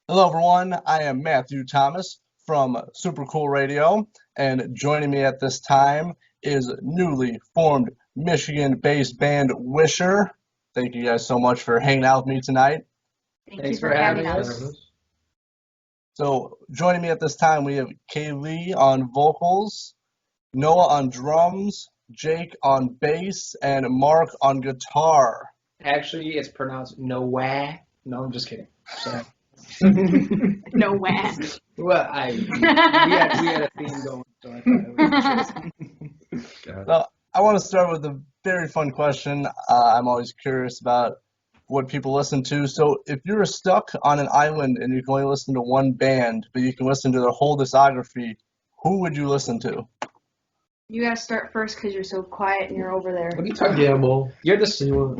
Hello, everyone. I am Matthew Thomas from Super Cool Radio, and joining me at this time is newly formed Michigan-based band Wisher. Thank you guys so much for hanging out with me tonight. Thank you for having us. So, joining me at this time, we have Kaylee on vocals, Noah on drums, Jake on bass, and Mark on guitar. Actually, it's pronounced Noah. No, I'm just kidding. Sorry. No way. Well, we had a theme going, so I thought it was So, I want to start with a very fun question. I'm always curious about what people listen to. So, if you were stuck on an island and you can only listen to one band, but you can listen to their whole discography, who would you listen to? You gotta start first because you're so quiet and you're over there. What are you talking Yeah, about? Mo. You're the singer,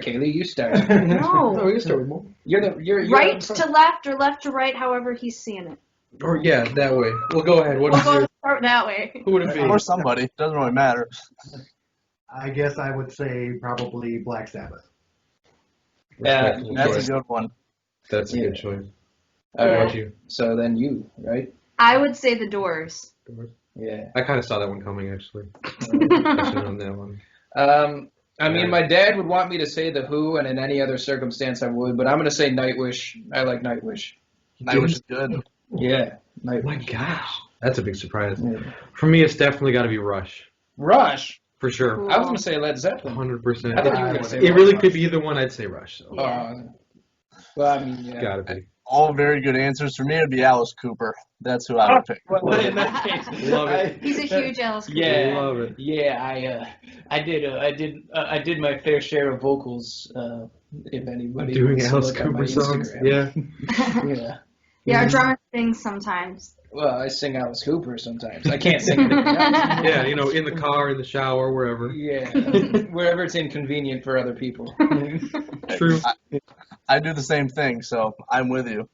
Kaylee. You start. No, No. you start with Mo. You're Right to left or left to right, however he's seeing it. Or yeah, that way. Well, go ahead. What We'll is go your? start that way. Who would it be? Or somebody. Doesn't really matter. I guess I would say probably Black Sabbath. Respectable That's choice. a good one. That's a Yeah. good choice. All How right. about you? So then you, right? I would say the Doors. Yeah. I kind of saw that one coming, actually. I should have known that one. I mean, my dad would want me to say The Who, and in any other circumstance I would, but I'm going to say Nightwish. I like Nightwish. Nightwish is good. Yeah, Oh Nightwish. my gosh, that's a big surprise. Yeah. For me, it's definitely got to be Rush, Rush. for sure. Cool. I was going to say Led Zeppelin. 100%. I thought you were going to say It really Rush. could be either one. I'd say Rush. So. Yeah. Well, I mean, yeah. Gotta be. All very good answers. For me, it would be Alice Cooper. That's who I would pick. Well, in that case, Love it. He's a huge Alice Cooper. Yeah, Love it. Yeah, I did my fair share of vocals. If anybody Doing wants to Alice look on my Cooper songs. Instagram. Yeah. Yeah. Yeah, our drummer sings sometimes. Well, I sing Alice Cooper sometimes. I can't sing anything else. Yeah, you know, in the car, in the shower, wherever. Yeah, wherever it's inconvenient for other people. True. I do the same thing, so I'm with you.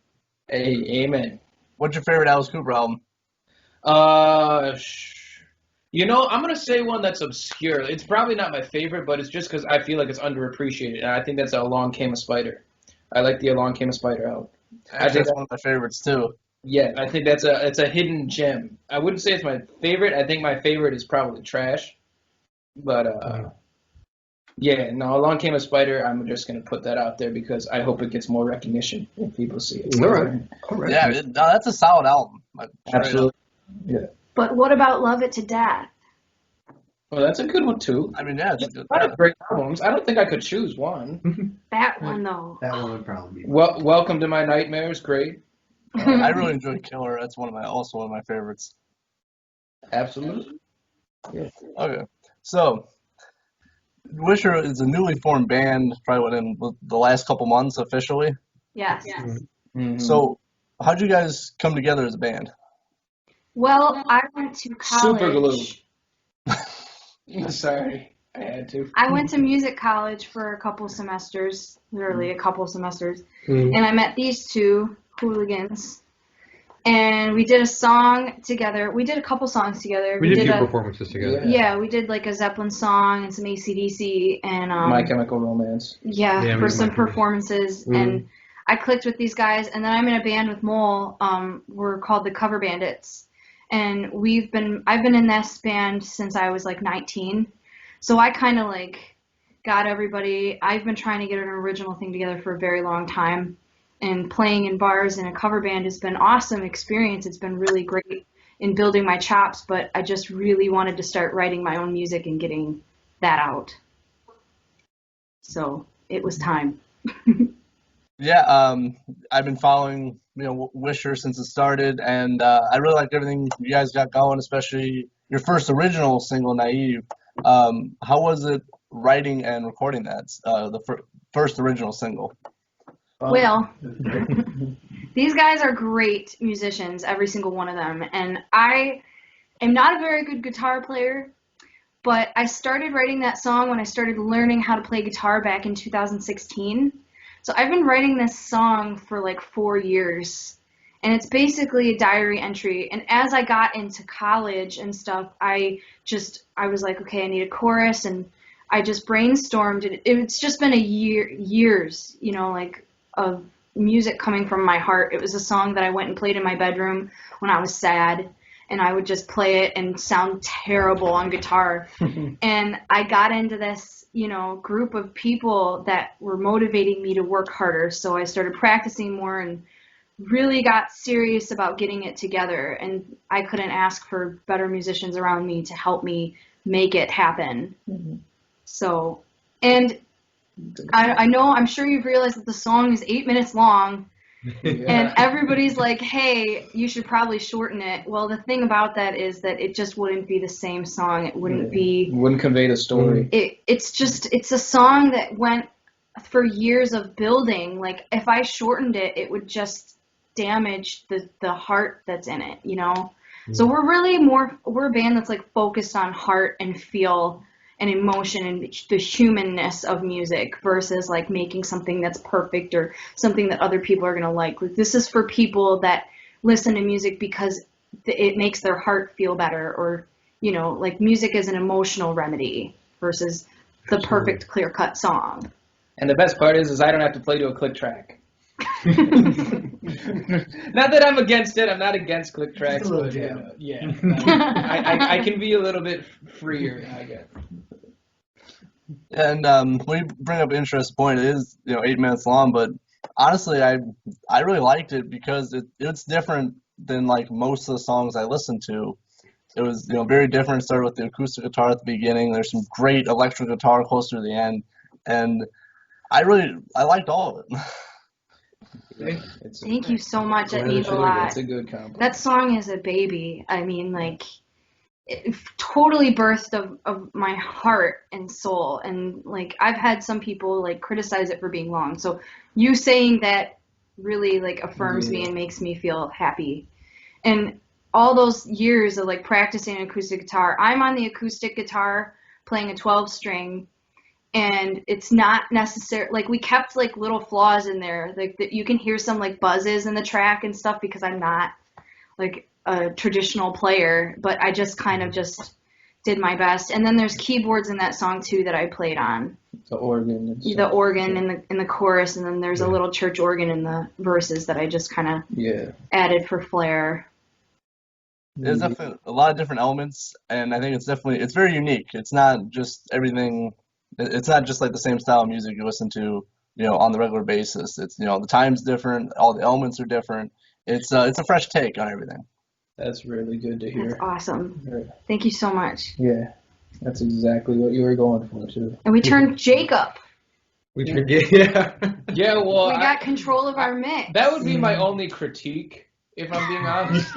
Hey, amen. What's your favorite Alice Cooper album? I'm gonna say one that's obscure. It's probably not my favorite, but it's just because I feel like it's underappreciated, and I think that's Along Came a Spider. I like the Along Came a Spider album. Actually, that's one of my favorites too. Yeah, I think it's a hidden gem. I wouldn't say it's my favorite. I think my favorite is probably Trash. But yeah, no, Along Came a Spider. I'm just gonna put that out there because I hope it gets more recognition if people see it. All right. All right. Yeah, no, that's a solid album. Absolutely. Yeah. But what about Love It to Death? Well, that's a good one too. I mean, yeah, it's a good. A lot of great albums. I don't think I could choose one. That one, though. That one would probably be. Welcome to My Nightmares, great. I really enjoyed Killer. That's also one of my favorites. Absolutely. Okay, so Wisher is a newly formed band, probably within the last couple months officially. Yes. Mhm. So, how'd you guys come together as a band? Well, I went to college. Super glue. Sorry, I had to. I went to music college for a couple semesters, literally a couple semesters, Mhm. and I met these two hooligans, and we did a song together. We did a couple songs together. We did a few a performances together. yeah, we did like a Zeppelin song and some AC/DC, and My Chemical Romance. yeah, Yeah, we for did some My Chemical. performances, Mhm. and I clicked with these guys, and then I'm in a band with Mole. We're called the Cover Bandits, and I've been in this band since I was like 19, so I kind of like got everybody. I've been trying to get an original thing together for a very long time, and playing in bars in a cover band has been an awesome experience. It's been really great in building my chops, but I just really wanted to start writing my own music and getting that out. So it was time. Yeah, I've been following Wisher since it started, and I really like everything you guys got going, especially your first original single, "Naive." How was it writing and recording that? The first original single. Well, these guys are great musicians, every single one of them. And I am not a very good guitar player, but I started writing that song when I started learning how to play guitar back in 2016. So I've been writing this song for like 4 years. And it's basically a diary entry. And as I got into college and stuff, I was like, okay, I need a chorus. And I just brainstormed it. It's just been years, like of music coming from my heart. It was a song that I went and played in my bedroom when I was sad, and I would just play it and sound terrible on guitar. And I got into this, group of people that were motivating me to work harder. So I started practicing more and really got serious about getting it together. And I couldn't ask for better musicians around me to help me make it happen. So, and I'm sure you've realized that the song is 8 minutes long. And everybody's like, hey, you should probably shorten it. Well, the thing about that is that it just wouldn't be the same song. It wouldn't be... Wouldn't convey the story. It's a song that went for years of building. Like, if I shortened it, it would just damage the heart that's in it, So we're a band that's, like, focused on heart and feel and emotion and the humanness of music versus like making something that's perfect or something that other people are going to like. This is for people that listen to music because it makes their heart feel better, or, like music is an emotional remedy versus the perfect clear-cut song. And the best part is I don't have to play to a click track. Not that I'm against it. I'm not against click tracks. But, I can be a little bit freer, I guess. And when you bring up an interesting point, it is 8 minutes long, but honestly, I really liked it because it's different than like most of the songs I listened to. It was very different. It started with the acoustic guitar at the beginning. There's some great electric guitar closer to the end, and I liked all of it. Thank you so much. That means a lot. It's a good compliment. That song is a baby. I mean, like, it totally birthed of my heart and soul. And like, I've had some people like criticize it for being long. So you saying that really like affirms me and makes me feel happy. And all those years of like practicing acoustic guitar, I'm on the acoustic guitar playing a 12-string, and it's not necessary. Like, we kept like little flaws in there, like that you can hear some like buzzes in the track and stuff because I'm not like a traditional player, but I just kind of just did my best. And then there's keyboards in that song too that I played on. The organ. The organ in the chorus, and then there's a little church organ in the verses that I just kind of added for flair. There's definitely a lot of different elements, and I think it's very unique. It's not just everything. It's not just like the same style of music you listen to, on the regular basis. It's the time's different, all the elements are different. It's a fresh take on everything. That's really good to hear. That's awesome. Thank you so much. Yeah, that's exactly what you were going for too. And we turned Jake up. We well, we got control of our mix. That would be my only critique, if I'm being honest.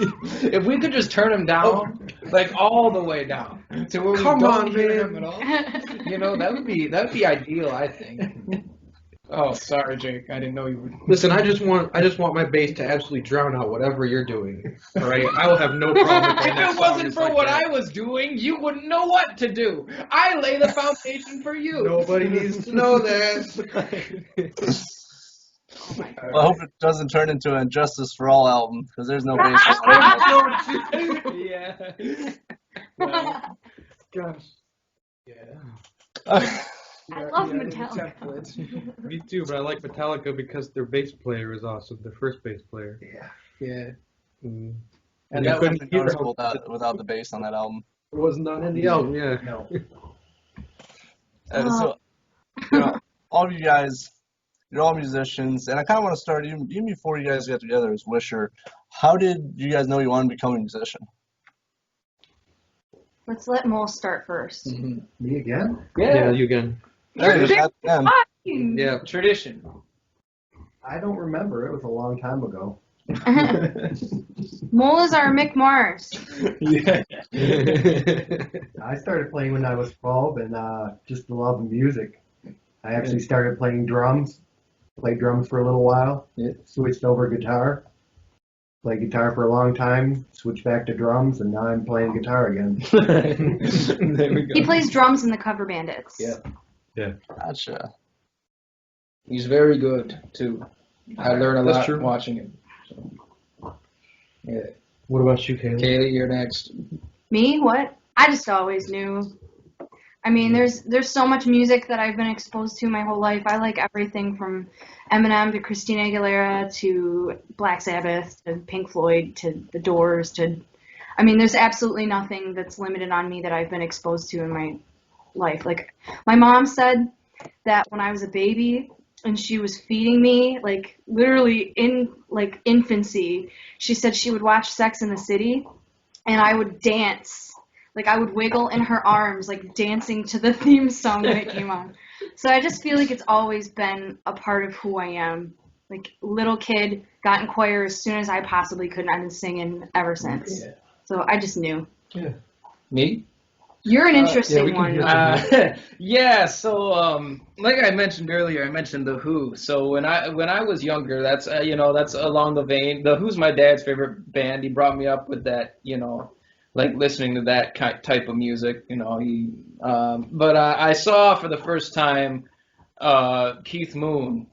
If we could just turn him down, like all the way down, to where we don't hear him at all. That would be ideal, I think. Oh, sorry, Jake. I didn't know you would. Listen, I just want my bass to absolutely drown out whatever you're doing. All right, I will have no problem. If it wasn't for what I was doing, you wouldn't know what to do. I lay the foundation for you. Nobody needs to know that. Well, I hope it doesn't turn into an Justice for All album, because there's no bass. Yeah. Well, gosh. Yeah. I love Metallica. Me too, but I like Metallica because their bass player is awesome. Their first bass player. Yeah. And that would be noticeable without the bass on that album. There was none in the album, yeah. No. So, all of you guys, you're all musicians, and I kind of want to start, even before you guys got together as Wisher, how did you guys know you wanted to become a musician? Let's let Mole start first. Mm-hmm. Me again? Yeah, you again. Yeah, tradition. I don't remember. It was a long time ago. Mole is our Mick Mars. Yeah. I started playing when I was 12, and just the love of music. I actually started playing drums. Played drums for a little while. Switched over guitar. Played guitar for a long time. Switched back to drums, and now I'm playing guitar again. There we go. He plays drums in the Cover Bandits. Yeah. Gotcha. He's very good too. I learn a lot watching him. So. Yeah. What about you, Kaylee? Kaylee, you're next. Me? What? I just always knew. I mean, there's so much music that I've been exposed to my whole life. I like everything from Eminem to Christina Aguilera to Black Sabbath to Pink Floyd to The Doors to, I mean, there's absolutely nothing that's limited on me that I've been exposed to in my life. Like, my mom said that when I was a baby and she was feeding me, like, literally in, like, infancy, she said she would watch Sex and the City and I would dance. Like, I would wiggle in her arms, like, dancing to the theme song when it came on. So I just feel like it's always been a part of who I am. Like, little kid, got in choir as soon as I possibly could, and I've been singing ever since. Yeah. So I just knew. Yeah. Me? You're an interesting we can one. hear Yeah, so like I mentioned earlier, I mentioned The Who. So when I was younger, that's that's along the vein. The Who's my dad's favorite band. He brought me up with that, like listening to that type of music. But I saw for the first time Keith Moon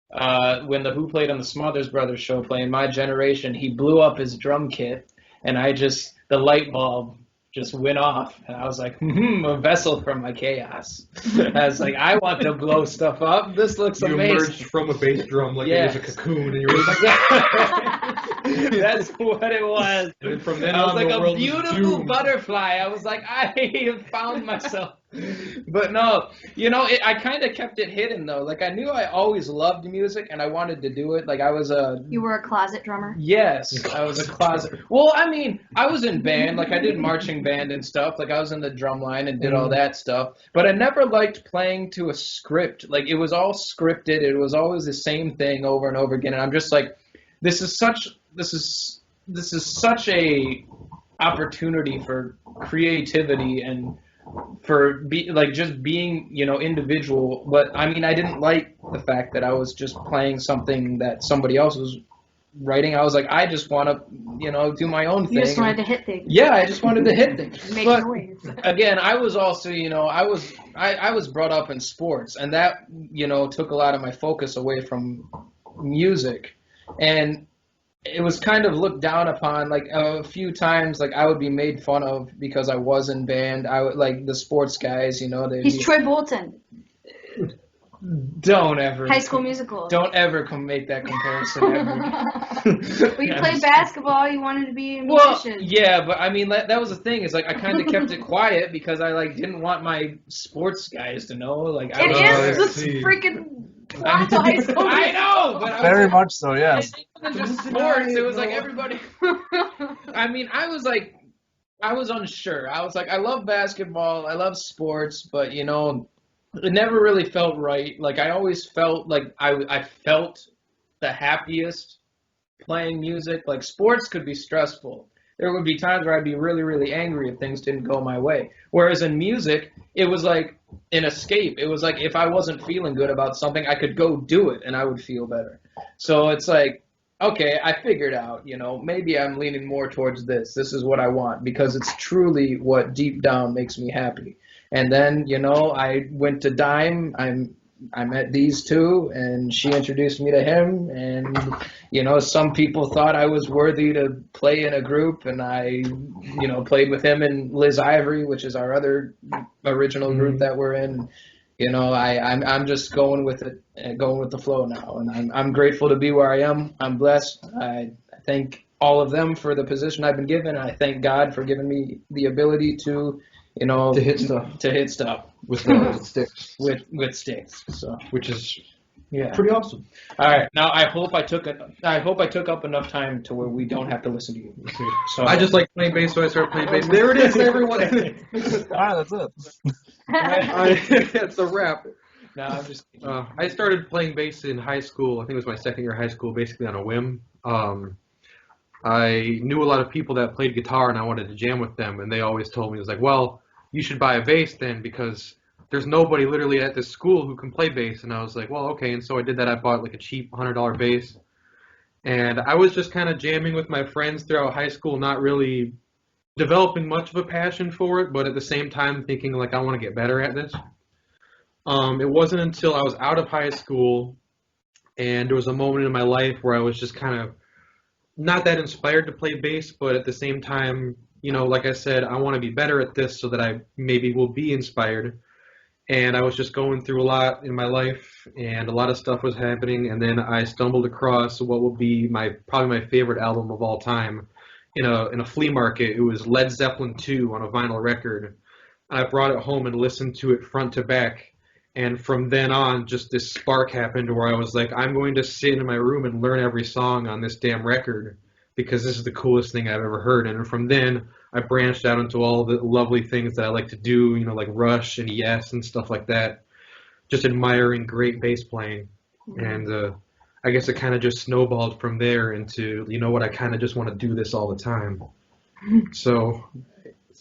when The Who played on the Smothers Brothers show, playing My Generation. He blew up his drum kit, and the light bulb just went off, and I was like, a vessel for my chaos. I was like, I want to blow stuff up. This looks You amazing. emerged from a bass drum like Yes. it was a cocoon, and you were like, That's what it was. and from then I was on, like the a world beautiful was doomed. butterfly. I was like, I have found myself. But no, I kind of kept it hidden though. Like I knew I always loved music and I wanted to do it. Like I was You were a closet drummer? Yes, I was a closet. Well, I mean, I was in band. Like I did marching band and stuff. Like I was in the drum line and did all that stuff. But I never liked playing to a script. Like it was all scripted. It was always the same thing over and over again. And I'm just like, this is such a opportunity for creativity and for just being individual. But I mean, I didn't like the fact that I was just playing something that somebody else was writing. I was like, I just want to do my own thing. You just wanted to hit things. Yeah, I just wanted to hit things. Make But noise. again, I was also I was brought up in sports, and that took a lot of my focus away from music. And it was kind of looked down upon, like a few times, like I would be made fun of because I was in band. I would, like the sports guys, He's Troy Bolton. Don't ever. High School Musical. Don't ever come make that comparison ever. Well, you played basketball. You wanted to be a Well, musician. yeah, but I mean that was the thing. Is like I kind of kept it quiet because I didn't want my sports guys to know. Like It is the see. freaking plot to High School I Musical. know, but Very much so, yes. It wasn't just sports. It was like everybody. I mean, I was unsure. I was like, I love basketball, I love sports, but it never really felt right. Like I always felt like I felt the happiest playing music. Like sports could be stressful. There would be times where I'd be really, really angry if things didn't go my way. Whereas in music, it was like an escape. It was like if I wasn't feeling good about something, I could go do it and I would feel better. So it's like, okay, I figured out, maybe I'm leaning more towards this. This is what I want because it's truly what deep down makes me happy. And then, I went to Dime. I met these two, and she introduced me to him. And, some people thought I was worthy to play in a group, and I, played with him and Liz Ivory, which is our other original group that we're in. I'm just going with it, going with the flow now, and I'm grateful to be where I am. I'm blessed. I thank all of them for the position I've been given. I thank God for giving me the ability to hit stuff. To hit stuff with sticks, with sticks. So which is yeah, pretty awesome. All right, now I hope I took up enough time to where we don't have to listen to you. So I just like playing bass, so I started playing bass. There it is, everyone. All right, that's it. That's a wrap. No, I'm just. I started playing bass in high school. I think it was my second year of high school, basically on a whim. I knew a lot of people that played guitar, and I wanted to jam with them, and they always told me, it was like, well, you should buy a bass then, because there's nobody literally at this school who can play bass. And I was like, well, okay. And so I did that. I bought like a cheap $100 bass, and I was just kind of jamming with my friends throughout high school, not really developing much of a passion for it, but at the same time thinking like I want to get better at this. It wasn't until I was out of high school and there was a moment in my life where I was just kind of not that inspired to play bass, but at the same time like I said, I want to be better at this so that I maybe will be inspired. And I was just going through a lot in my life, and a lot of stuff was happening, and then I stumbled across what will be probably my favorite album of all time in a flea market. It was Led Zeppelin 2 on a vinyl record. I brought it home and listened to it front to back, and from then on, just this spark happened where I was like, I'm going to sit in my room and learn every song on this damn record because this is the coolest thing I've ever heard. And from then, I branched out into all the lovely things that I like to do, like Rush and Yes and stuff like that, just admiring great bass playing. And I guess it kind of just snowballed from there into, what, I kind of just want to do this all the time. So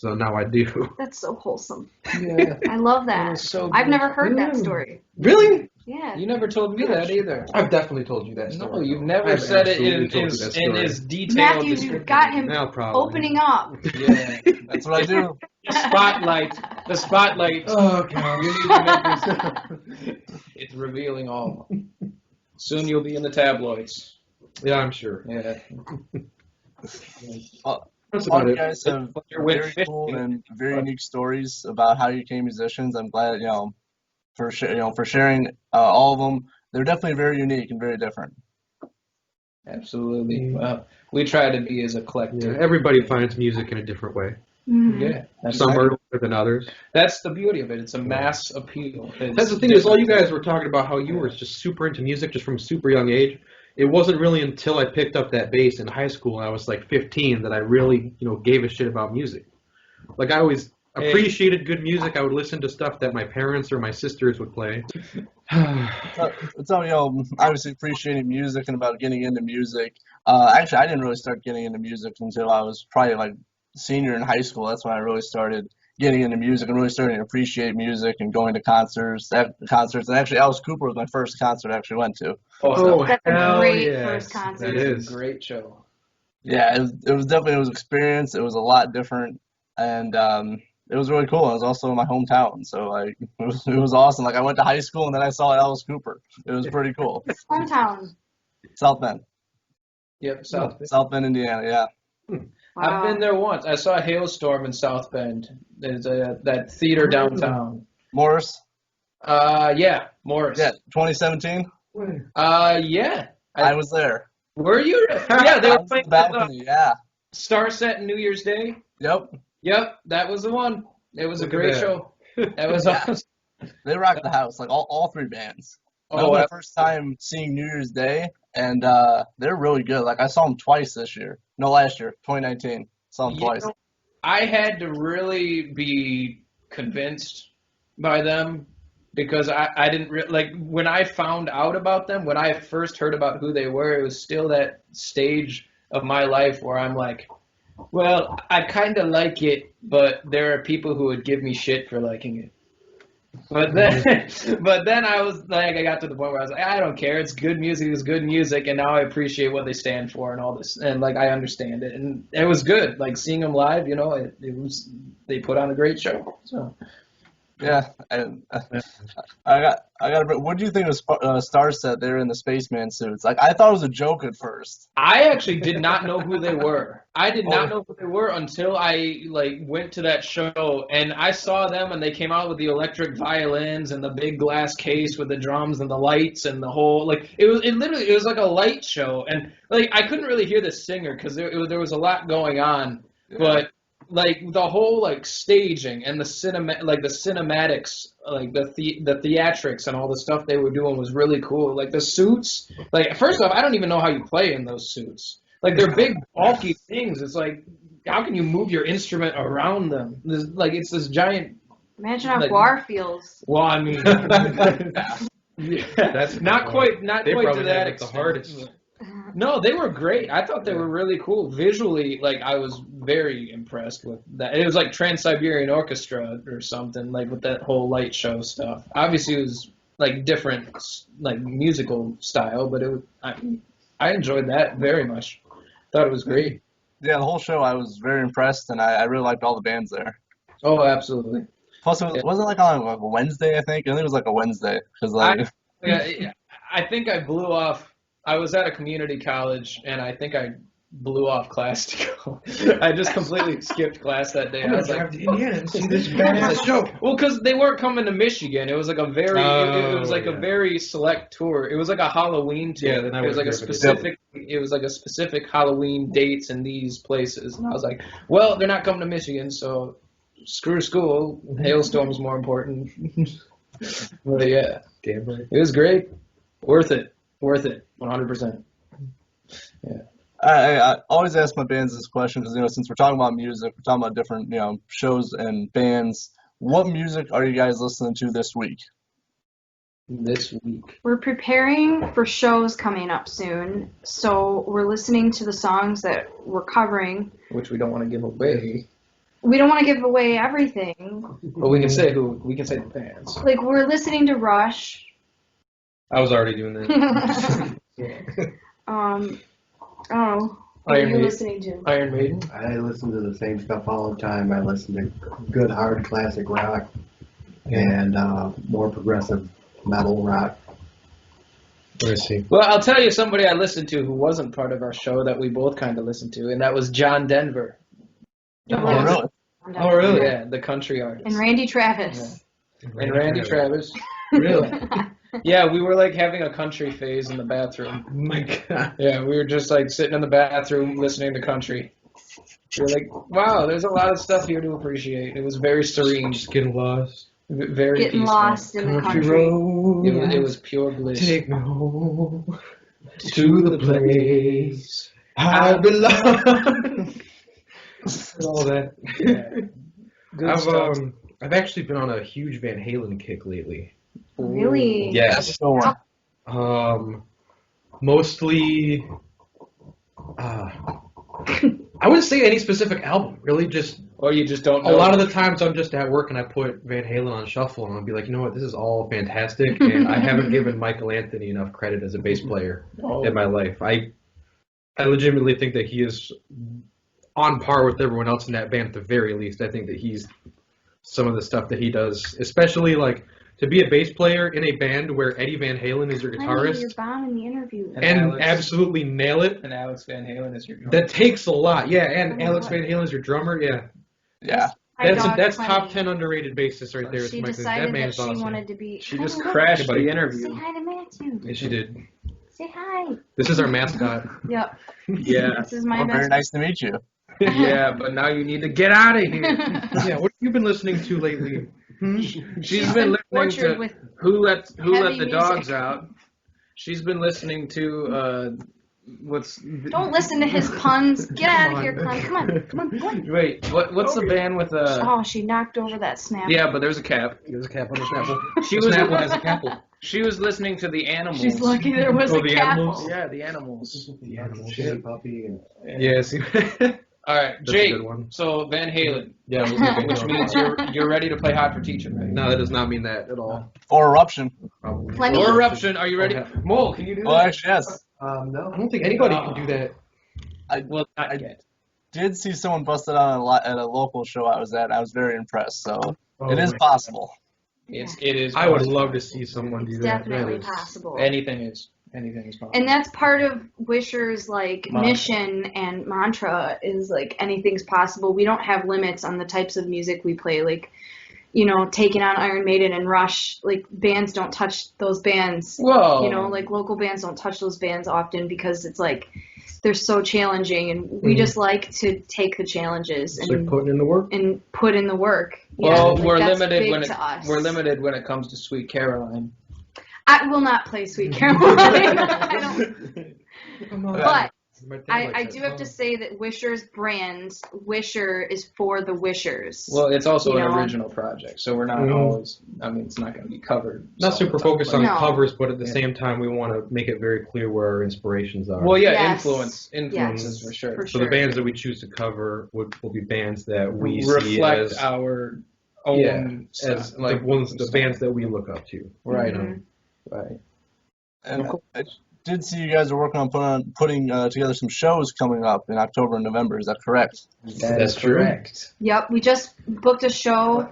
now I do. That's so wholesome. Yeah. I love That that. was so I've good. never heard that story. Really? Yeah. You never told me that either. I've definitely told you that story. No, you've never I've said it absolutely in told you that story. as detailed. Matthew, you description. got him Now probably. opening up. Yeah. That's what I do. The spotlight. Oh, God. You need to make this. It's revealing all. Soon you'll be in the tabloids. Yeah, I'm sure. Yeah. That's All about you it. guys have You're with very 50. cool and very unique stories about how you became musicians. I'm glad, for sharing all of them. They're definitely very unique and very different. Absolutely. Well, we try to be as Yeah, eclectic. everybody finds music in a different way. Mhm. Yeah. That's, Some are better than others. that's the beauty of it. It's a mass appeal. That's the thing is, all you guys were talking about how you were just super into music just from a super young age. It wasn't really until I picked up that bass in high school and I was like 15 that I really, gave a shit about music. Like I always appreciated good music. I would listen to stuff that my parents or my sisters would play. So, obviously appreciating music and about getting into music. Actually, I didn't really start getting into music until I was probably like senior in high school. That's when I really started getting into music and really starting to appreciate music and going to concerts. And actually, Alice Cooper was my first concert I actually went to. Oh, That's a hell great yes, first concert. That is. a great show. Yeah, it was definitely an experience. It was a lot different, and it was really cool. It was also in my hometown, so like it was awesome. Like I went to high school and then I saw Alice Cooper. It was pretty cool. Hometown. South Bend, Yep, South Bend. South Bend, Indiana. Yeah. Wow. I've been there once. I saw a hailstorm in South Bend. There's that theater downtown. Morris. Yeah, Morris. Yeah, 2017. Yeah. I was there. Were you? Yeah, they I were was in playing the balcony. Yeah. Star Set New Year's Day. Yep. Yep, that was the one. It was Look a at great that. show. That was Yeah. awesome. They rocked the house. Like all three bands. That was Oh, my first time seeing New Year's Day, and they're really good. Like I saw them twice this year. No, last year, 2019. Saw them twice. I had to really be convinced by them because I didn't like when I found out about them, when I first heard about who they were, it was still that stage of my life where I'm like, well, I kind of like it, but there are people who would give me shit for liking it. But then I was like, I got to the point where I was like, I don't care. It's good music. It's good music, and now I appreciate what they stand for and all this, and like I understand it, and it was good. Like seeing them live, it was they put on a great show. So Yeah, and I got a. What do you think of Star Set? They're in the spaceman suits. Like I thought it was a joke at first. I actually did not know who they were. I did not know who they were until I went to that show and I saw them and they came out with the electric violins and the big glass case with the drums and the lights and the whole it was like a light show and I couldn't really hear the singer because there was a lot going on, but the whole staging and the cinematics, the theatrics and all the stuff they were doing was really cool. Like the suits, first off, I don't even know how you play in those suits. They're big, bulky things. It's how can you move your instrument around them? It's this giant. Imagine how Guar feels. Well, I mean, yeah, That's not quite to probably that have it the extent. hardest. No, they were great. I thought they were really cool. Visually, I was very impressed with that. It was like Trans-Siberian Orchestra or something, with that whole light show stuff. Obviously, it was different, musical style, but I enjoyed that very much. Thought it was great. Yeah, the whole show I was very impressed, and I really liked all the bands there. Oh, absolutely. Plus, it wasn't on a Wednesday. I think it was a Wednesday because I think I blew off. I was at a community college, and I think I blew off class to go. I just completely skipped class that day. I was like, to Indiana and see this badass show. well, because they weren't coming to Michigan. It was like a very, it was like a very select tour. It was like a Halloween tour. Yeah, then I it was like a would agree with specific. It was like a specific Halloween dates in these places, and I was like, well, they're not coming to Michigan, so screw school. Hailstorm's more important. But yeah, Damn right. it was great. Worth it. 100%. Yeah. I always ask my bands this question because since we're talking about music, we're talking about different shows and bands. What music are you guys listening to this week? This week. We're preparing for shows coming up soon, so we're listening to the songs that we're covering. Which we don't want to give away. We don't want to give away everything. But we can say the bands. Like, we're listening to Rush. I was already doing that. Oh, what are you listening to? Iron Maiden. I listen to the same stuff all the time. I listen to good hard classic rock and more progressive metal rock. Let's see. Well, I'll tell you somebody I listened to who wasn't part of our show that we both kind of listened to, and that was John Denver. Oh, really? Oh, really? Yeah, the country artist. And Randy Travis. Yeah. And Randy Travis. Really? Yeah, we were like having a country phase in the bathroom. Oh my God. Yeah, we were just like sitting in the bathroom listening to country. We were like, wow, there's a lot of stuff here to appreciate. It was very serene. Just getting lost. Very Getting peaceful. lost in the country. road. It was pure bliss. Take me home to the place I belong. All that. Yeah. Good stuff. I've actually been on a huge Van Halen kick lately. Really? Yes. So, Mostly. I wouldn't say any specific album. Really, just Or you just don't a know. lot of the times I'm just at work and I put Van Halen on shuffle and I'll be like, you know what, this is all fantastic, and I haven't given Michael Anthony enough credit as a bass player in my life. I legitimately think that he is on par with everyone else in that band at the very least. I think that he's some of the stuff that he does, especially like to be a bass player in a band where Eddie Van Halen is your Honey, guitarist you're bombing the interview. and Alex- absolutely nail it. And Alex Van Halen is your drummer. That takes a lot. Yeah, and Oh, Alex God. Van Halen is your drummer. Yeah. yeah. That's Honey. top 10 underrated bassists right there. She Mike. decided That that man's she awesome. wanted to be. She just Hi, crashed Hey, buddy. the Say interview. hi to Matthew. Yeah, she did. Say hi. This is our mascot. Yep. Yeah. This is my Well, very best. nice to meet you. Yeah, but now you need to get out of here. Yeah, what have you been listening to lately? She's been listening tortured to with Who Let heavy the music. Dogs Out. She's been listening to what's Don't listen to his puns. Get out of here, Clem. Come on. wait, what's the band with Oh, she knocked over that snap. yeah, but there's a cap. There's a cap on the Snapple. She The was Snapple has a capple. she was listening to the Animals. She's lucky there was Oh, a the cap. Animals? Yeah, the Animals. The animal Shitty shit. puppy. And Yeah, see. All right, That's a Jake. good one. So Van Halen, Yeah, we'll see. which means you're ready to play Hot for Teaching, right? No, that does not mean that at all. Or Eruption. Probably. Plenty. Or Eruption. Are you ready? Okay. Mole, can you do Well, that? actually, yes. no. I don't think anybody can do that. Well, not I yet. did see someone busted on at a local show I was at. I was very impressed. So Oh, it is my- possible. It is. I would possible. love to see someone do It's that. definitely That is- possible. Anything is possible. And that's part of Wisher's like Mantra. mission and mantra is like anything's possible. We don't have limits on the types of music we play. Like, taking on Iron Maiden and Rush, like bands don't touch those bands. Whoa. Like local bands don't touch those bands often because it's like they're so challenging, and we just like to take the challenges It's like and putting in the work. put in the work. Well, like, we're that's limited big when to us. we're limited when it comes to Sweet Caroline. I will not play Sweet Caroline. I don't. But I do have to say that Wisher's brand, Wisher is for the Wishers. Well, it's also You an know. original project, so we're not Mhm. always. I mean, it's not going to be covered. Not all super the time, focused but- on No. covers, but at the Yeah. same time, we want to make it very clear where our inspirations are. Well, yeah, Yes. influences for sure. For so the bands that we choose to cover will be bands that we see reflect as our own Yeah, stuff, as the bands that we look up to. Right. You know? Mhm. Right. And I did see you guys are working on putting together some shows coming up in October and November. Is that correct? That's true. correct. Yep, we just booked a show.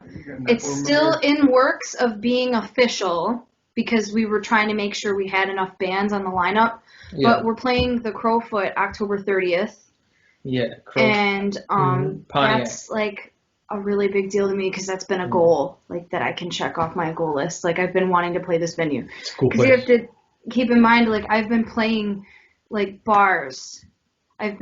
It's still in works of being official because we were trying to make sure we had enough bands on the lineup. Yeah. But we're playing the Crowfoot October 30th. Yeah, and Pontiac. that's like a really big deal to me because that's been a goal like that I can check off my goal list. Like I've been wanting to play this venue It's a cool because you place. have to keep in mind like I've been playing like bars. And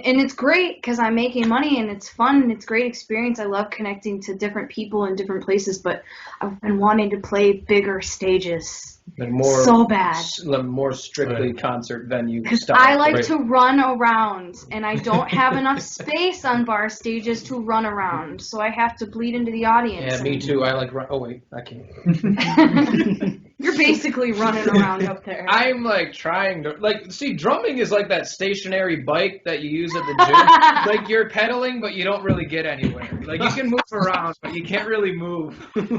it's great because I'm making money and it's fun and it's a great experience. I love connecting to different people in different places, but I've been wanting to play bigger stages Like more, so bad. More strictly concert venue Because style. I like to run around and I don't have enough space on bar stages to run around, so I have to bleed into the audience. Yeah, me too. I like run. Oh wait, I can't. You're basically running around up there. I'm like trying to see drumming is like that stationary bike that you use at the gym. Like you're pedaling, but you don't really get anywhere. Like you can move around, but you can't really move. At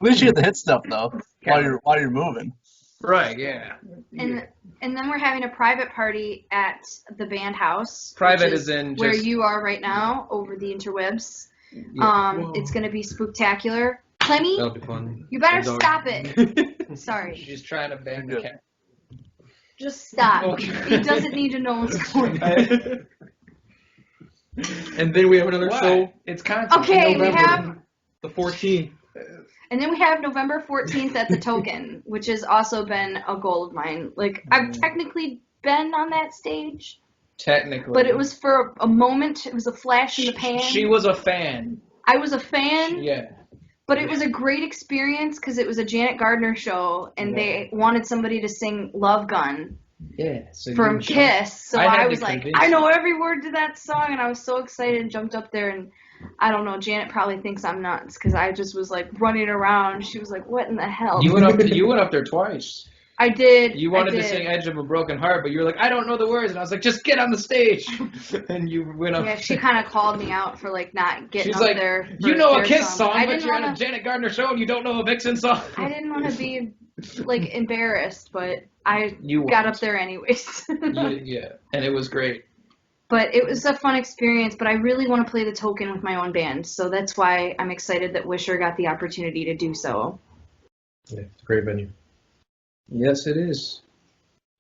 least you get to hit stuff though while you're moving. Right? Yeah. And then we're having a private party at the band house. Private which is in where just, you are right now over the interwebs. Yeah. It's gonna be spooktacular. Clemmy, That'll be fun. you better Don't- stop it. Sorry. She's trying to bang the cat. Just stop. Okay. He doesn't need to know what's going on. And then we have another Why? show, It's content. Okay, in we November. have, the 14th. and then we have November 14th at the Token, which has also been a goal of mine. Like, I've technically been on that stage, Technically. but it was for a moment. It was a flash in the pan. She was a fan. I was a fan, Yeah. but it was a great experience because it was a Janet Gardner show, and they wanted somebody to sing Love Gun Yeah. So from you- Kiss. So I had I to was like, convince I know you. every word to that song, and I was so excited and jumped up there. And I don't know, Janet probably thinks I'm nuts because I just was like running around. She was like, "What in the hell?" You went up there twice. I did. You wanted I to did. sing "Edge of a Broken Heart," but you were like, "I don't know the words," and I was like, "Just get on the stage." And you went up. Yeah, she kind of called me out for like not getting She's up like, there. "You for know a their Kiss song, I but didn't you're on a wanna, Janet Gardner show and you don't know a Vixen song." I didn't want to be like embarrassed, but I You got weren't. up there anyways. Yeah, and it was great. But it was a fun experience, but I really want to play the Token with my own band, so that's why I'm excited that Wisher got the opportunity to do so. Yeah, it's a great venue. Yes, it is.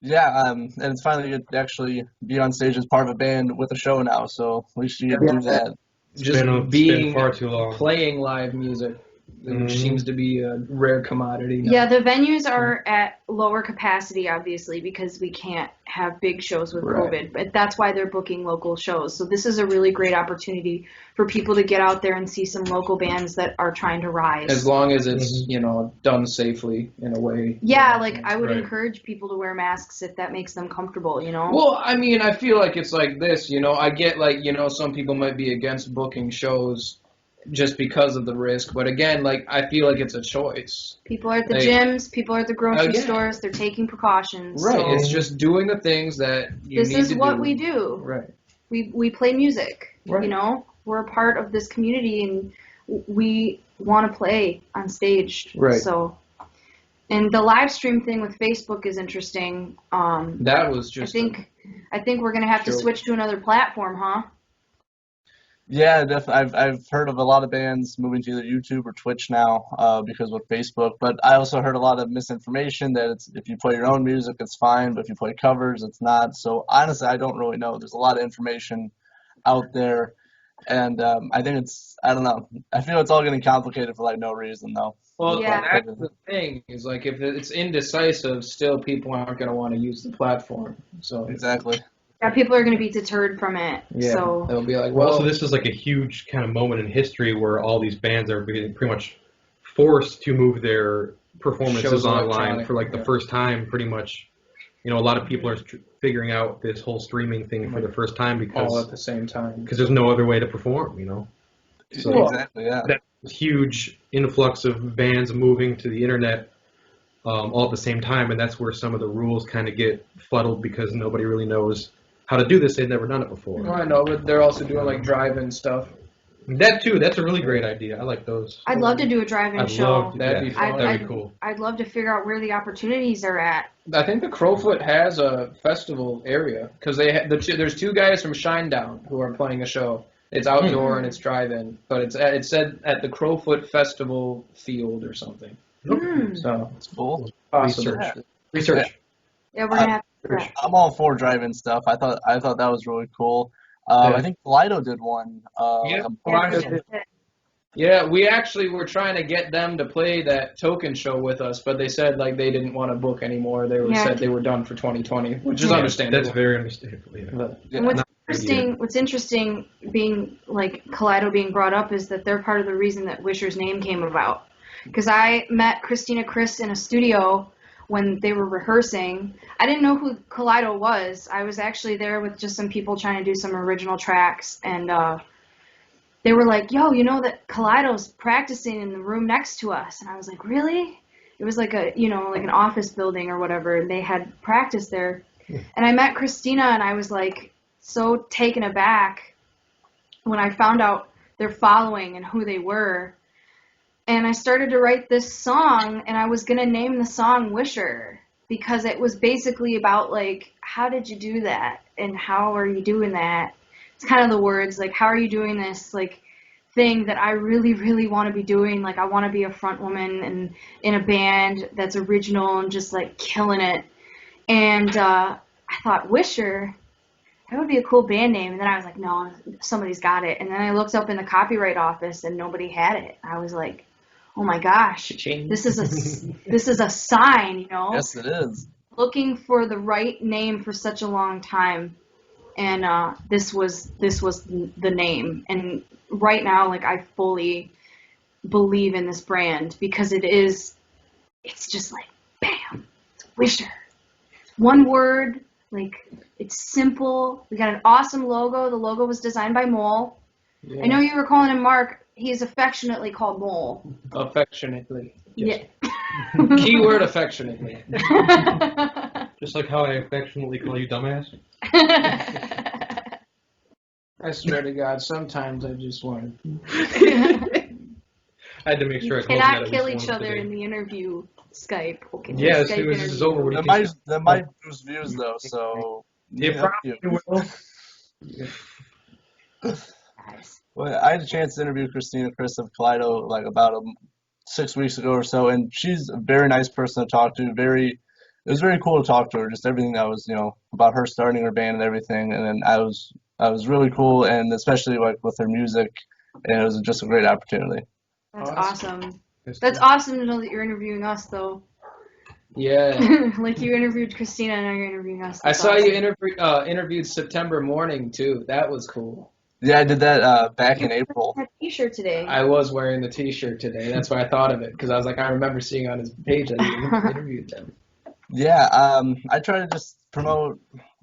Yeah, and it's finally good to actually be on stage as part of a band with a show now, so at least you get to do that. Just It's being been far too long. playing live music, which Mhm. seems to be a rare commodity now. Yeah, the venues are at lower capacity, obviously, because we can't have big shows with Right. COVID. But that's why they're booking local shows. So this is a really great opportunity for people to get out there and see some local bands that are trying to rise. As long as it's done safely in a way. Yeah, like I would Right. encourage people to wear masks if that makes them comfortable, you know? Well, I mean, I feel like it's like this, I get like, some people might be against booking shows just because of the risk, but again, like, I feel like it's a choice. People are at the Like- gyms, people are at the grocery yeah. stores, they're taking precautions. Right, So it's just doing the things that you this need is to what do. we do. Right. We play music, Right. you know? We're a part of this community and we want to play on stage. Right. So, and the live stream thing with Facebook is interesting. That was just I think we're gonna have to Sure. switch to another platform, huh? Yeah, definitely. I've heard of a lot of bands moving to either YouTube or Twitch now because with Facebook. But I also heard a lot of misinformation that it's if you play your own music, it's fine, but if you play covers, it's not. So honestly, I don't really know. There's a lot of information out there, and I think I don't know. I feel it's all getting complicated for like no reason though. Well, Yeah. that's the thing, is like if it's indecisive, still people aren't going to want to use the platform. So Exactly. Yeah, people are gonna be deterred from it. yeah, So they'll be like, Well, well, also, this is like a huge kind of moment in history where all these bands are being pretty much forced to move their performances Shows online electronic, for like the yeah. first time, pretty much. A lot of people are figuring out this whole streaming thing for the first time all because at the same time. there's no other way to perform, So Well, Exactly. Yeah. that huge influx of bands moving to the internet all at the same time, and that's where some of the rules kind of get fuddled because nobody really knows how to do this. They've never done it before. Well, I know, but they're also doing like drive-in stuff. That too, that's a really great idea. I like those. I'd love to do a drive-in I'd show. love to, That'd be fun. That'd be cool. I'd love to figure out where the opportunities are at. I think the Crowfoot has a festival area because there's two guys from Shinedown who are playing a show. It's outdoor and it's drive-in, but it's said at the Crowfoot Festival field or something. Hmm. So It's cool. possible. Research. Yeah, we're gonna have to Yeah. I'm all for drive-in stuff. I thought that was really cool. Yeah. I think Kaleido did one. Yeah, Like a Kaleido did. Yeah, we actually were trying to get them to play that token show with us, but they said like they didn't want to book anymore. They said they were done for 2020, which is understandable. That's very understandable. Yeah. But, And what's interesting being like Kaleido being brought up is that they're part of the reason that Wisher's name came about. Because I met Christina Chris in a studio when they were rehearsing. I didn't know who Kaleido was. I was actually there with just some people trying to do some original tracks, and they were like, yo, you know that Kaleido's practicing in the room next to us. And I was like, really? It was like like an office building or whatever, and they had practice there. And I met Christina, and I was like so taken aback when I found out their following and who they were. And I started to write this song, and I was going to name the song Wisher, because it was basically about, like, how did you do that, and how are you doing that? It's kind of the words, like, how are you doing this, like, thing that I really, really want to be doing. Like, I want to be a front woman and in a band that's original and just, like, killing it. And I thought, Wisher, that would be a cool band name. And then I was like, no, somebody's got it. And then I looked up in the copyright office, and nobody had it. I was like, oh my gosh, this is a sign, you know? Yes, it is. Looking for the right name for such a long time, and this was the name. And right now, like, I fully believe in this brand, because it's just like, bam, Wisher. One word, like, it's simple. We got an awesome logo. The logo was designed by Mole. yeah. I know you were calling him Mark. He's affectionately called Mole. Affectionately. Yes. Yeah. Keyword affectionately. Just like how I affectionately call you dumbass. I swear to God, sometimes I just want to. I had to make sure You I called cannot that kill at least each once other today. in the interview Skype. Okay, Yeah, as Skype soon as this is interview. over, what do That you might think? that might boost views though. So It probably will. Guys. Well, I had a chance to interview Christina Chris of Kaleido like about 6 weeks ago or so, and she's a very nice person to talk to. It was very cool to talk to her. Just everything that was, about her starting her band and everything. And then I was really cool, and especially like with her music, and it was just a great opportunity. That's awesome. That's That's cool. awesome to know that you're interviewing us, though. Yeah. Like, you interviewed Christina, and now you're interviewing us. I That's saw awesome. you interviewed September Morning, too. That was cool. Yeah, I did that back in April. I had a t-shirt today. I was wearing the T-shirt today. That's why I thought of it, because I was like, I remember seeing on his page that he interviewed them. Yeah, I try to just promote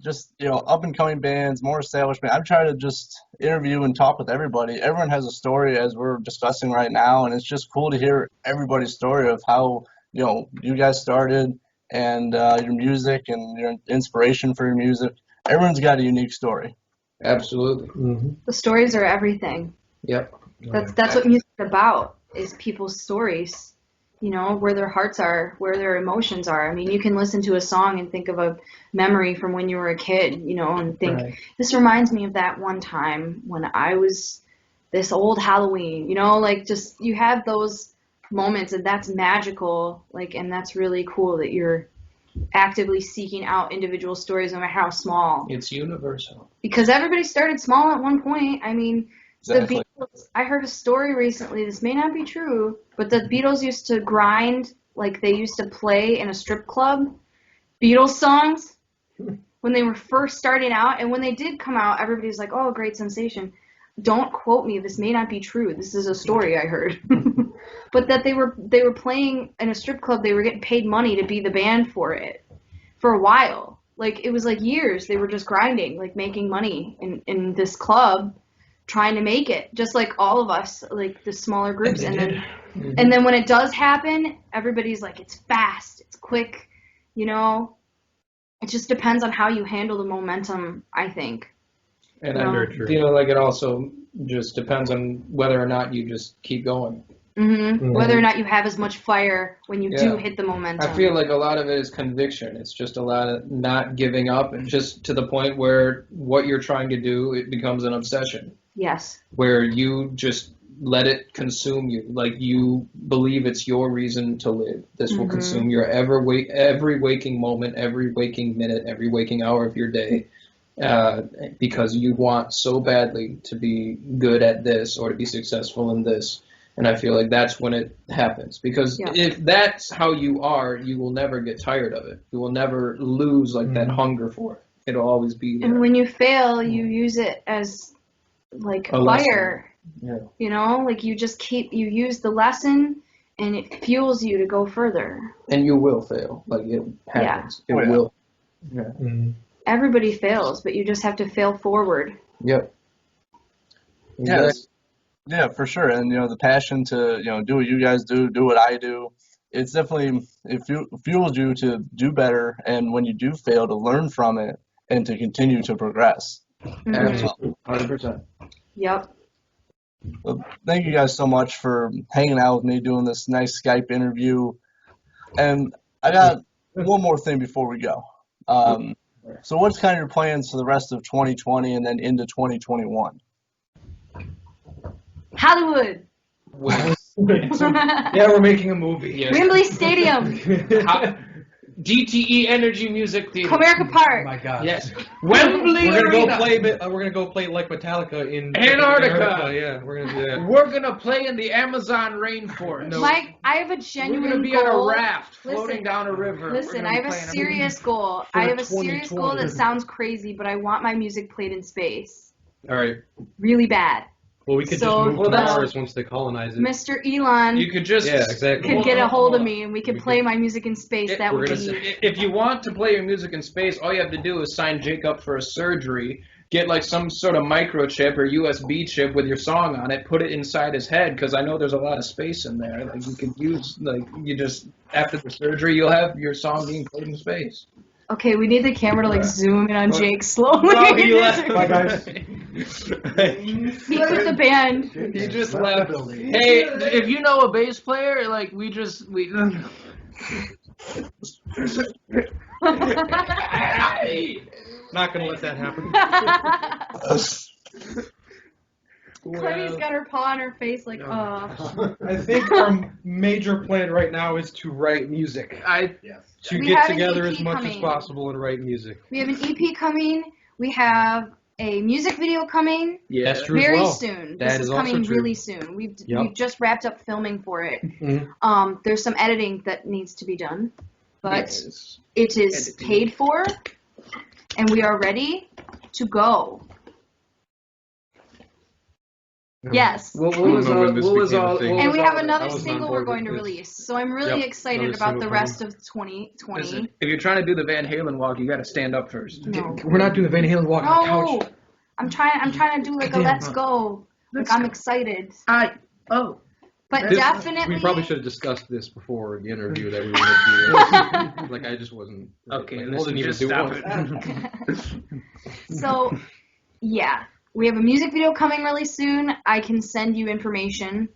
up and coming bands, more established bands. I'm trying to just interview and talk with everybody. Everyone has a story, as we're discussing right now, and it's just cool to hear everybody's story of how you guys started, and your music and your inspiration for your music. Everyone's got a unique story. Absolutely. Mm-hmm. The stories are everything. Yep. That's what music's about, is people's stories. Where their hearts are, where their emotions are. I mean, you can listen to a song and think of a memory from when you were a kid, and think, Right. this reminds me of that one time when I was this old Halloween, like, just, you have those moments, and that's magical, like, and that's really cool that you're actively seeking out individual stories, no matter how small. It's universal. Because everybody started small at one point. I mean, Exactly. the Beatles, I heard a story recently, this may not be true, but the Beatles used to grind, like they used to play in a strip club, Beatles songs, when they were first starting out, and when they did come out, everybody was like, oh, great sensation. Don't quote me, this may not be true, this is a story I heard. But that they were playing in a strip club, they were getting paid money to be the band for it, for a while. Like, it was like years, they were just grinding, like making money in this club, trying to make it, just like all of us, like the smaller groups. And then when it does happen, everybody's like, it's fast, it's quick, it just depends on how you handle the momentum, I think. And No. Very true. like it also just depends on whether or not you just keep going. Mm-hmm. Whether or not you have as much fire when you do Yeah. hit the momentum. I feel like a lot of it is conviction. It's just a lot of not giving up, and just to the point where what you're trying to do, it becomes an obsession. Yes. Where you just let it consume you. Like you believe it's your reason to live. This will consume your every waking moment, every waking minute, every waking hour of your day, because you want so badly to be good at this or to be successful in this. And I feel like that's when it happens. Because if that's how you are, you will never get tired of it. You will never lose like that hunger for it. It'll always be there. And when you fail, you use it as like A fire. Yeah. You know, like you use the lesson and it fuels you to go further. And you will fail. Like it happens. It will. Yeah. Mm-hmm. Everybody fails, but you just have to fail forward. Yep. Yes. Yeah, for sure. And, the passion to, do what you guys do what I do. It's definitely, it fuels you to do better. And when you do fail, to learn from it and to continue to progress. Absolutely. 100%. Yep. Well, thank you guys so much for hanging out with me, doing this nice Skype interview. And I got one more thing before we go. So what's kind of your plans for the rest of 2020 and then into 2021? Hollywood. Yeah, we're making a movie. Yes. Wembley Stadium. DTE Energy Music Theater. Comerica Park. Oh my God. Yes. Wembley We're gonna Arena. go play. We're gonna go play like Metallica in Antarctica. Yeah, we're gonna do that. We're gonna play in the Amazon rainforest. Mike, I have a We're genuine gonna be goal. on a raft floating Listen, down a river. Listen, We're I gonna have be a playing serious goal. I have a serious goal 2020. that sounds crazy, but I want my music played in space. All right. Really bad. Well, we could So, just move to that's- Mars once they colonize it. Mr. Elon You could just Yeah, exactly. could get a hold of Hold on. me and we could We play could- my music in space. That we're would gonna be... If you want to play your music in space, all you have to do is sign Jake up for a surgery, get like some sort of microchip or USB chip with your song on it, put it inside his head, because I know there's a lot of space in there. Like you could use, like you just, after the surgery, you'll have your song being played in space. Okay, we need the camera to like zoom in on Jake slowly. No, he left. Bye, guys. He quit the band. He just Left left. the building. Hey, if you know a bass player, like we. Not gonna let that happen. Clay's got her paw on her face like, I think our major plan right now is to write music. Yes. To We get have an together EP as much as coming. possible and write music. We have an EP coming. We have a music video coming That's true very as well. soon. That This is is also coming true. really soon. We've just wrapped up filming for it. Mhm. There's some editing that needs to be done, but Yes. it is Editing. paid for, and we are ready to go. Yes. What don't was know all? when this What was became a all? thing. what And was we all have that? another I wasn't on single board we're going with to this. release. So I'm really Yep, excited another about the single rest of 2020. Listen, if you're trying to do the Van Halen walk, you got to stand up first. No. We're not doing the Van Halen walk on the No, couch. I'm trying to do like a Damn. let's go. Like I'm excited. But This- definitely. We probably should have discussed this before the interview that we were going to do. Like, I just wasn't. Okay, like, listen, wasn't even just doing stop it. So, yeah, we have a music video coming really soon. I can send you information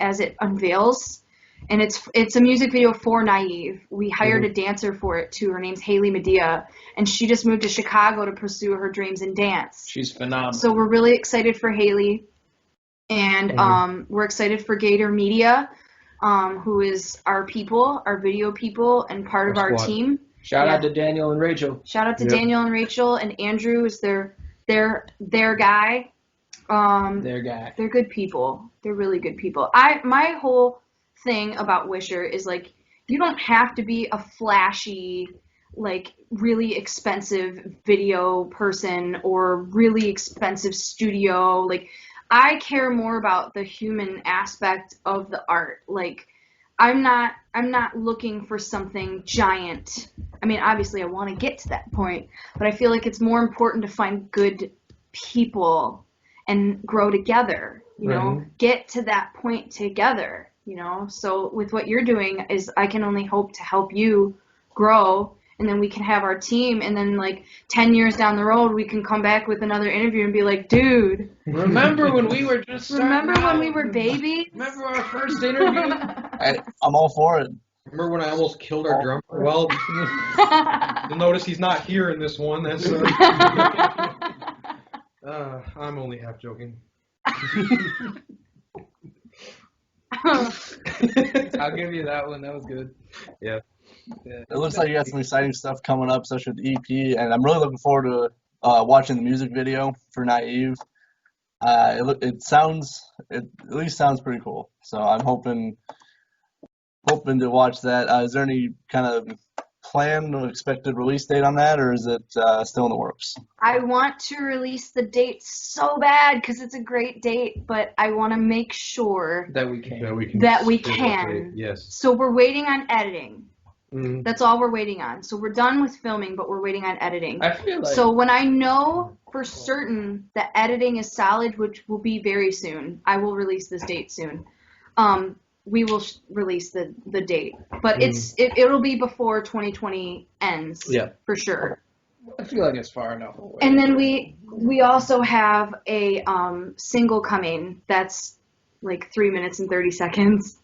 as it unveils, and it's a music video for Naive. We hired a dancer for it too. Her name's Haley Medea, and she just moved to Chicago to pursue her dreams in dance. She's phenomenal. So we're really excited for Haley, and we're excited for Gator Media, who is our people, our video people, and part of Our our squad. team. Shout Yeah. out to Daniel and Rachel. Shout out to Yep. Daniel and Rachel, and Andrew is their guy. Their guy. They're good people. They're really good people. My whole thing about Wisher is like, you don't have to be a flashy, like really expensive video person or really expensive studio. Like, I care more about the human aspect of the art. Like, I'm not looking for something giant. I mean, obviously I want to get to that point, but I feel like it's more important to find good people and grow together, you know, get to that point together, you know. So with what you're doing is I can only hope to help you grow, and then we can have our team, and then like 10 years down the road we can come back with another interview and be like, dude, Remember when we were just starting remember when out? we were babies? Remember our first interview? I'm all for it. Remember when I almost killed our drummer? Well, you'll notice he's not here in this one. That's. I'm only half joking. I'll give you that one. That was good. Yeah. Yeah. It looks like you got some exciting stuff coming up, especially with the EP, and I'm really looking forward to watching the music video for Naive. It at least sounds pretty cool. So I'm hoping to watch that. Is there any kind of planned or expected release date on that, or is it still in the works? I want to release the date so bad because it's a great date, but I want to make sure That we can. that we stay can. date, yes. So we're waiting on editing. Mm. That's all we're waiting on. So we're done with filming, but we're waiting on editing. I feel like. So when I know for certain that editing is solid, which will be very soon, I will release this date soon. We will release the date, but it'll be before 2020 ends. Yeah. For sure. I feel like it's far enough away. And then we also have a single coming that's like 3 minutes and 30 seconds.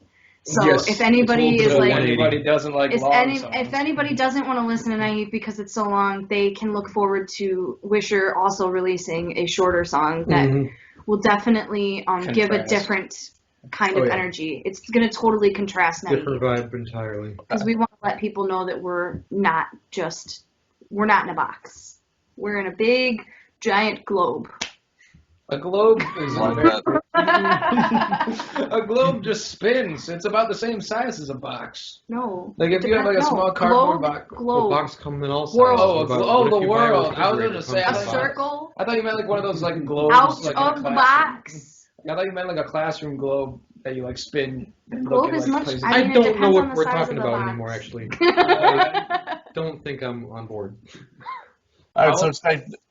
So Yes, if anybody is So like, anybody doesn't like long songs. if anybody doesn't want to listen to Naive because it's so long, they can look forward to Wisher also releasing a shorter song that will definitely give a Contrast. different kind of energy. It's going to totally contrast Naive. Different vibe entirely. Because we want to let people know that we're not in a box. We're in a big, giant globe. A globe is Like that. a globe just spins. It's about the same size as a box. No. Like if you have like a small cardboard box. The Globe. box comes in all sizes. World. The world. I was gonna say, A circle. I thought you meant like one of those like globes. Out like of the box. I thought you meant like a classroom globe that you like spin. The and globe look at, is like, much. places. I mean, it don't know depends on what the we're size talking of the about box. anymore, actually. Don't think I'm on board. All right, so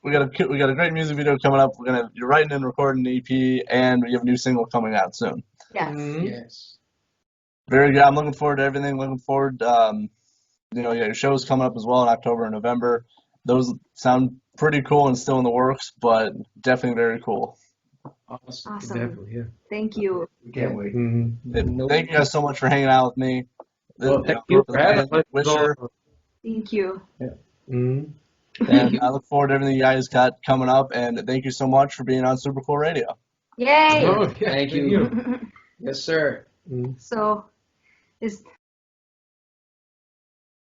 we got a great music video coming up. You're writing and recording the EP, and you have a new single coming out soon. Yes. Yes. Very good. I'm looking forward to everything. Looking forward. Your shows coming up as well in October and November. Those sound pretty cool and still in the works, but definitely very cool. Awesome. Awesome. Definitely, yeah. Thank you. We can't wait. Thank you guys so much for hanging out with me. Well, thank you for having us. Wisher, Thank you. and I look forward to everything you guys got coming up. And thank you so much for being on Super Cool Radio. Yay! Oh, yeah, Thank you. Yes, sir. So, is